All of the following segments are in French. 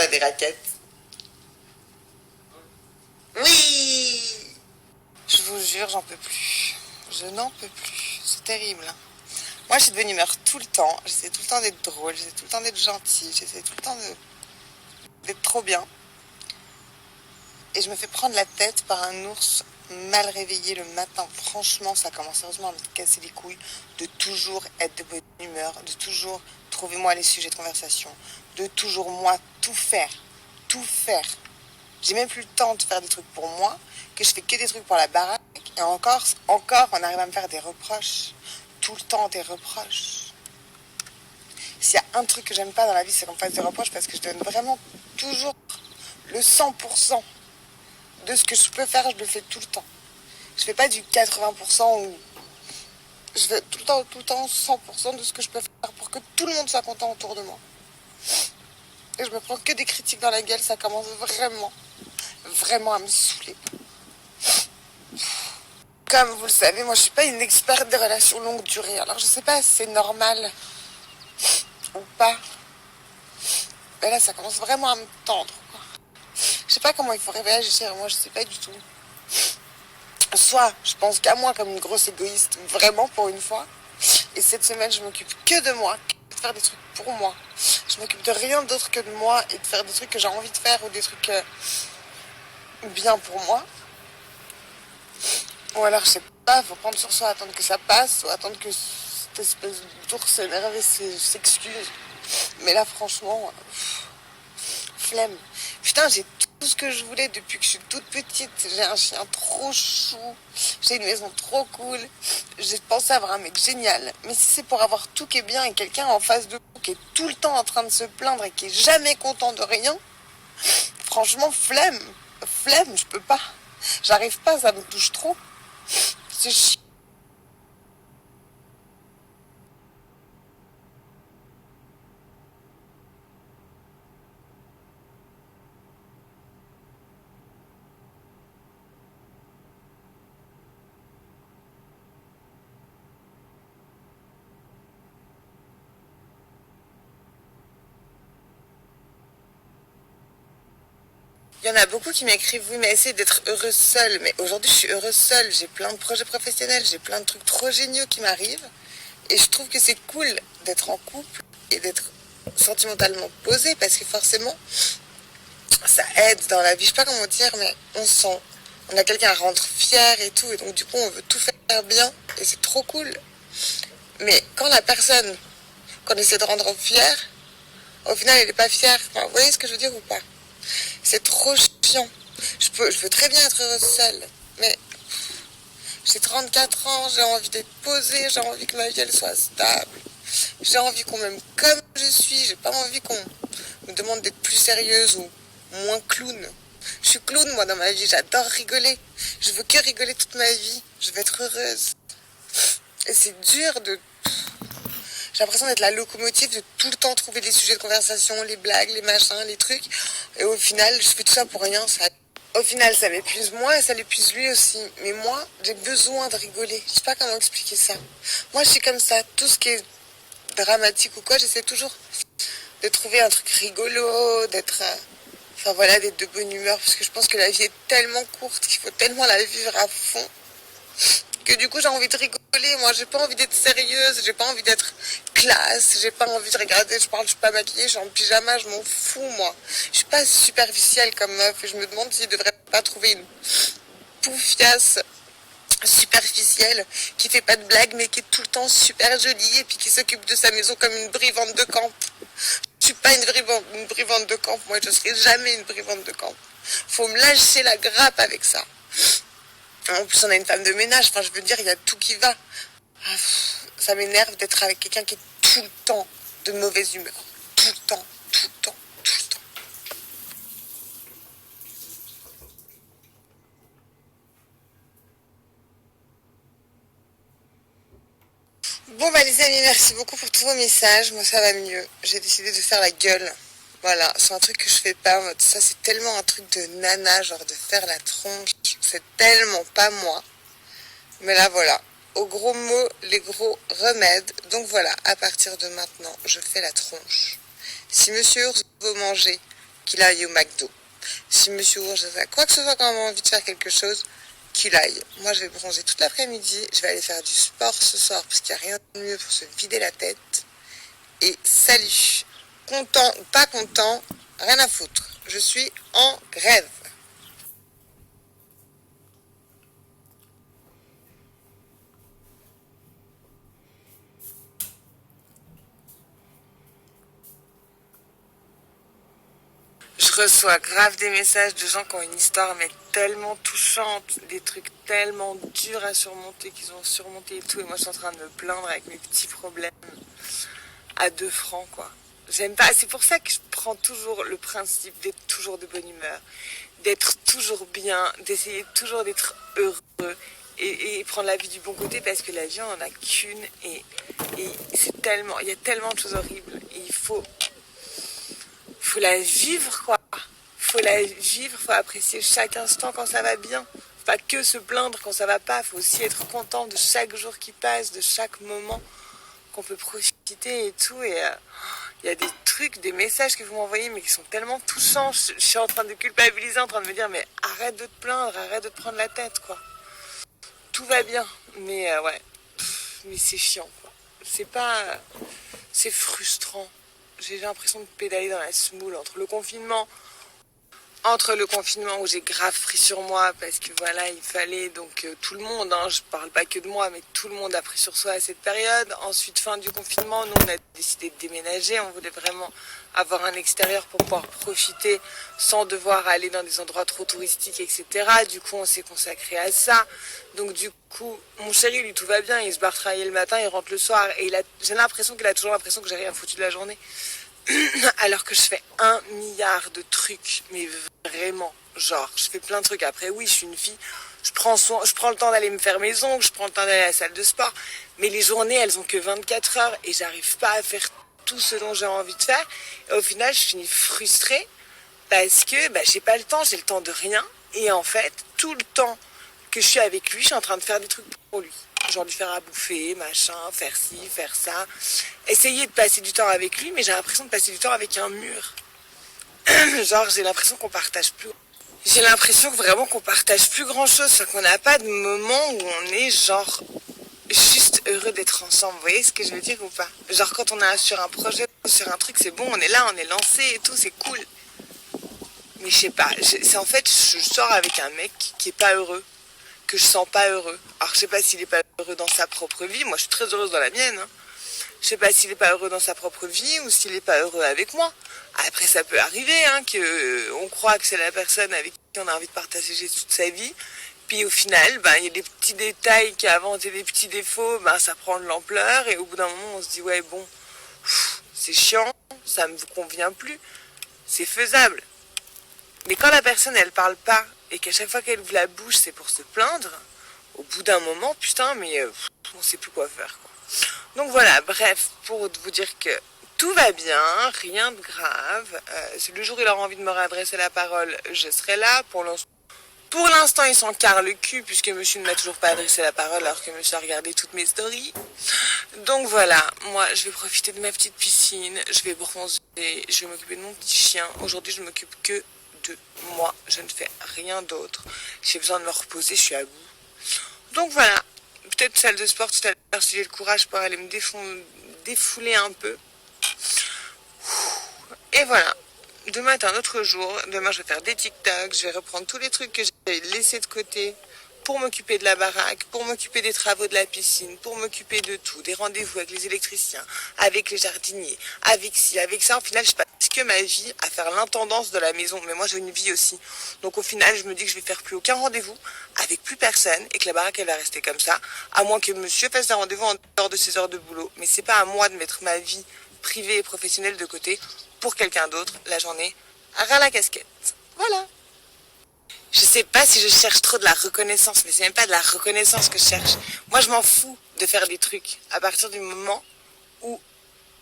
pas des raquettes? Oui! Je vous jure, j'en peux plus. Je n'en peux plus. C'est terrible. Moi, je suis de bonne humeur tout le temps. J'essaie tout le temps d'être drôle. J'essaie tout le temps d'être gentille. J'essaie tout le temps d'être trop bien. Et je me fais prendre la tête par un ours mal réveillé le matin. Franchement, ça commence sérieusement à me casser les couilles de toujours être de bonne humeur, de toujours trouver moi les sujets de conversation, de toujours moi tout faire. Tout faire. J'ai même plus le temps de faire des trucs pour moi, que je fais que des trucs pour la baraque. Et encore, on arrive à me faire des reproches. Tout le temps des reproches. S'il y a un truc que j'aime pas dans la vie, c'est qu'on me fasse des reproches parce que je donne vraiment toujours le 100% de ce que je peux faire, je le fais tout le temps. Je fais pas du 80% ou je fais tout le temps 100% de ce que je peux faire pour que tout le monde soit content autour de moi. Et je me prends que des critiques dans la gueule, ça commence vraiment à me saouler. Comme vous le savez, moi je suis pas une experte des relations longue durée, alors je sais pas si c'est normal ou pas. Mais là ça commence vraiment à me tendre, quoi. Je sais pas comment il faut réagir, moi je sais pas du tout. Soit je pense qu'à moi comme une grosse égoïste, vraiment pour une fois. Et cette semaine je m'occupe que de moi, de faire des trucs pour moi. Je m'occupe de rien d'autre que de moi et de faire des trucs que j'ai envie de faire ou des trucs bien pour moi. Ou alors je sais pas, faut prendre sur soi, attendre que ça passe ou attendre que cette espèce d'ours énervé s'excuse. Mais là franchement, flemme. Putain, j'ai tout ce que je voulais depuis que je suis toute petite. J'ai un chien trop chou. J'ai une maison trop cool. J'ai pensé avoir un mec génial. Mais si c'est pour avoir tout qui est bien et quelqu'un en face de vous qui est tout le temps en train de se plaindre et qui est jamais content de rien, franchement, flemme. Flemme, je peux pas. J'arrive pas, ça me touche trop. C'est chiant. Il y en a beaucoup qui m'écrivent, oui, mais essayez d'être heureuse seule. Mais aujourd'hui, je suis heureuse seule. J'ai plein de projets professionnels, j'ai plein de trucs trop géniaux qui m'arrivent. Et je trouve que c'est cool d'être en couple et d'être sentimentalement posée parce que forcément, ça aide dans la vie. Je sais pas comment dire, mais on sent. On a quelqu'un à rendre fier et tout. Et donc, du coup, on veut tout faire bien. Et c'est trop cool. Mais quand la personne qu'on essaie de rendre fière, au final, elle n'est pas fière. Enfin, vous voyez ce que je veux dire ou pas? C'est trop chiant. Je veux très bien être heureuse seule, mais j'ai 34 ans, j'ai envie d'être posée, j'ai envie que ma vie elle soit stable. J'ai envie qu'on m'aime comme je suis, j'ai pas envie qu'on me demande d'être plus sérieuse ou moins clown. Je suis clown moi dans ma vie, j'adore rigoler. Je veux que rigoler toute ma vie, je veux être heureuse. Et c'est dur de... J'ai l'impression d'être la locomotive, de tout le temps trouver des sujets de conversation, les blagues, les machins, les trucs. Et au final, je fais tout ça pour rien. Au final, ça m'épuise moi et ça l'épuise lui aussi. Mais moi, j'ai besoin de rigoler. Je sais pas comment expliquer ça. Moi, je suis comme ça. Tout ce qui est dramatique ou quoi, j'essaie toujours de trouver un truc rigolo, d'être... enfin voilà, d'être de bonne humeur. Parce que je pense que la vie est tellement courte qu'il faut tellement la vivre à fond. Que du coup j'ai envie de rigoler, moi j'ai pas envie d'être sérieuse, j'ai pas envie d'être classe, j'ai pas envie de regarder, je suis pas maquillée, je suis en pyjama, je m'en fous moi. Je suis pas superficielle comme meuf et je me demande si je devrais pas trouver une poufiasse superficielle qui fait pas de blagues mais qui est tout le temps super jolie et puis qui s'occupe de sa maison comme une brivante de camp. Je suis pas une brivante de camp, moi je serai jamais une brivante de camp. Faut me lâcher la grappe avec ça. En plus, on a une femme de ménage. Enfin, je veux dire, il y a tout qui va. Ça m'énerve d'être avec quelqu'un qui est tout le temps de mauvaise humeur. Tout le temps, tout le temps, tout le temps. Bon, bah, les amis, merci beaucoup pour tous vos messages. Moi, ça va mieux. J'ai décidé de faire la gueule. Voilà, c'est un truc que je fais pas. Ça, c'est tellement un truc de nana, genre de faire la tronche. C'est tellement pas moi. Mais là, voilà. Au gros mot, les gros remèdes. Donc voilà, à partir de maintenant, je fais la tronche. Si Monsieur Ours veut manger qu'il aille au McDo. Si Monsieur Ourge a quoi que ce soit quand même envie de faire quelque chose, qu'il aille. Moi, je vais bronzer toute l'après-midi. Je vais aller faire du sport ce soir parce qu'il n'y a rien de mieux pour se vider la tête. Et salut. Content ou pas content, rien à foutre. Je suis en grève. Je reçois grave des messages de gens qui ont une histoire mais tellement touchante, des trucs tellement durs à surmonter qu'ils ont surmonté et tout. Et moi je suis en train de me plaindre avec mes petits problèmes à 2 francs quoi. J'aime pas, c'est pour ça que je prends toujours le principe d'être toujours de bonne humeur, d'être toujours bien, d'essayer toujours d'être heureux et prendre la vie du bon côté parce que la vie on en a qu'une et c'est tellement, il y a tellement de choses horribles et faut la vivre quoi. Faut la vivre, faut apprécier chaque instant quand ça va bien. Faut pas que se plaindre quand ça va pas, faut aussi être content de chaque jour qui passe, de chaque moment qu'on peut profiter et tout. Et il y a des trucs, des messages que vous m'envoyez mais qui sont tellement touchants. Je suis en train de culpabiliser, en train de me dire mais arrête de te plaindre, arrête de te prendre la tête quoi. Tout va bien, mais ouais, mais c'est chiant quoi. C'est pas, c'est frustrant. J'ai l'impression de pédaler dans la semoule entre le confinement où j'ai grave pris sur moi parce que voilà il fallait donc tout le monde, hein, je parle pas que de moi mais tout le monde a pris sur soi à cette période. Ensuite fin du confinement, nous on a décidé de déménager, on voulait vraiment avoir un extérieur pour pouvoir profiter sans devoir aller dans des endroits trop touristiques etc. Du coup on s'est consacré à ça. Donc du coup mon chéri lui tout va bien, il se barre travailler le matin, il rentre le soir et j'ai l'impression qu'il a toujours l'impression que j'ai rien foutu de la journée. Alors que je fais 1 milliard de trucs, mais vraiment, genre, je fais plein de trucs. Après, oui, je suis une fille, je prends le temps d'aller me faire mes ongles, je prends le temps d'aller à la salle de sport, mais les journées, elles ont que 24 heures et j'arrive pas à faire tout ce dont j'ai envie de faire. Et au final, je finis frustrée parce que j'ai pas le temps, j'ai le temps de rien. Et en fait, tout le temps que je suis avec lui, je suis en train de faire des trucs pour lui. Genre lui faire à bouffer, machin, faire ci, faire ça. Essayer de passer du temps avec lui, mais j'ai l'impression de passer du temps avec un mur. Genre j'ai l'impression qu'on partage plus. J'ai l'impression que vraiment qu'on partage plus grand chose, enfin, qu'on n'a pas de moment où on est genre juste heureux d'être ensemble. Vous voyez ce que je veux dire ou pas? Genre quand on est sur un projet, sur un truc, c'est bon, on est là, on est lancé et tout, c'est cool. Mais je sais pas, c'est en fait je sors avec un mec qui est pas heureux, que je sens pas heureux. Alors je sais pas s'il est pas heureux dans sa propre vie, moi je suis très heureuse dans la mienne, hein. Je sais pas s'il est pas heureux dans sa propre vie ou s'il est pas heureux avec moi. Après ça peut arriver hein, que on croit que c'est la personne avec qui on a envie de partager toute sa vie. Puis au final, il y a des petits détails qui avant étaient des petits défauts, ça prend de l'ampleur et au bout d'un moment on se dit ouais bon, c'est chiant, ça me convient plus, c'est faisable. Mais quand la personne elle parle pas et qu'à chaque fois qu'elle ouvre la bouche c'est pour se plaindre, au bout d'un moment putain mais on sait plus quoi faire quoi. Donc voilà, bref, pour vous dire que tout va bien, rien de grave. Si le jour où il aura envie de me réadresser la parole, je serai là. Pour l'instant, il s'en carre le cul puisque monsieur ne m'a toujours pas adressé la parole alors que monsieur a regardé toutes mes stories. Donc voilà, moi je vais profiter de ma petite piscine, je vais bronzer, je vais m'occuper de mon petit chien. Aujourd'hui, je m'occupe que de moi, je ne fais rien d'autre. J'ai besoin de me reposer, je suis à bout. Donc voilà, peut-être salle de sport tout à l'heure si j'ai le courage pour aller me défouler un peu. Et voilà, demain est un autre jour. Demain je vais faire des TikTok, je vais reprendre tous les trucs que j'ai laissés de côté pour m'occuper de la baraque, pour m'occuper des travaux de la piscine, pour m'occuper de tout, des rendez-vous avec les électriciens, avec les jardiniers, avec ci, avec ça. Au final, je passe que ma vie à faire l'intendance de la maison, mais moi j'ai une vie aussi. Donc au final, je me dis que je vais faire plus aucun rendez-vous avec plus personne et que la baraque elle va rester comme ça, à moins que monsieur fasse un rendez-vous en dehors de ses heures de boulot. Mais c'est pas à moi de mettre ma vie privée et professionnelle de côté pour quelqu'un d'autre la journée ras la casquette. Voilà. Je sais pas si je cherche trop de la reconnaissance, mais c'est même pas de la reconnaissance que je cherche. Moi, je m'en fous de faire des trucs à partir du moment où,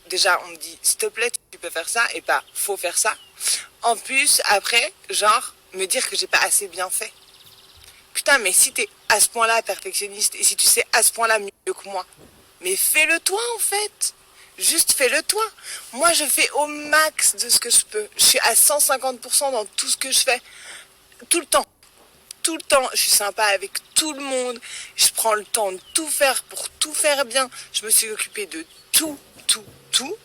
déjà, on me dit, s'il te plaît, tu peux faire ça, et pas, faut faire ça. En plus, après, genre, me dire que j'ai pas assez bien fait. Putain, mais si t'es à ce point-là perfectionniste, et si tu sais à ce point-là mieux que moi, mais fais-le toi, en fait. Juste fais-le toi. Moi, je fais au max de ce que je peux. Je suis à 150% dans tout ce que je fais. Tout le temps. Tout le temps. Je suis sympa avec tout le monde. Je prends le temps de tout faire pour tout faire bien. Je me suis occupée de tout, tout, tout.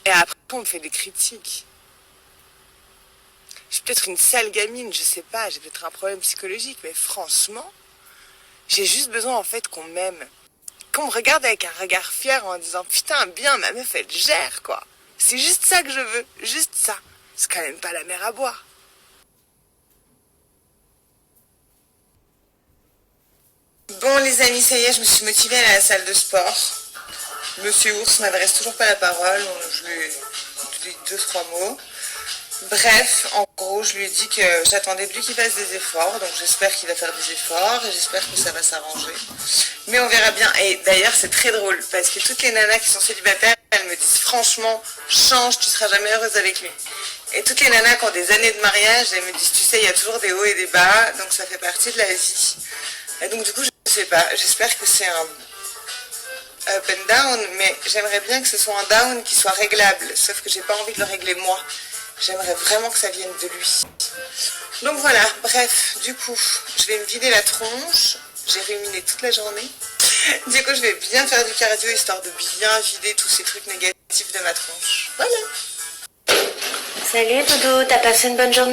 Et après, on me fait des critiques. Je suis peut-être une sale gamine, je sais pas. J'ai peut-être un problème psychologique. Mais franchement, j'ai juste besoin en fait qu'on m'aime. Qu'on me regarde avec un regard fier en disant putain bien ma meuf elle gère quoi. C'est juste ça que je veux, juste ça. C'est quand même pas la mer à boire. Bon les amis, ça y est, je me suis motivée à aller à la salle de sport. Monsieur Ours m'adresse toujours pas la parole, je lui ai dit 2-3 mots. Bref, en gros, je lui ai dit que j'attendais de lui qu'il fasse des efforts, donc j'espère qu'il va faire des efforts et j'espère que ça va s'arranger. Mais on verra bien. Et d'ailleurs, c'est très drôle parce que toutes les nanas qui sont célibataires, elles me disent franchement, change, tu seras jamais heureuse avec lui. Et toutes les nanas qui ont des années de mariage, elles me disent, tu sais, il y a toujours des hauts et des bas, donc ça fait partie de la vie. Et donc du coup, je sais pas, j'espère que c'est un up and down, mais j'aimerais bien que ce soit un down qui soit réglable, sauf que j'ai pas envie de le régler moi. J'aimerais vraiment que ça vienne de lui. Donc voilà, bref, du coup, je vais me vider la tronche. J'ai ruminé toute la journée. Du coup, je vais bien faire du cardio histoire de bien vider tous ces trucs négatifs de ma tronche. Voilà. Salut Doudou, t'as passé une bonne journée?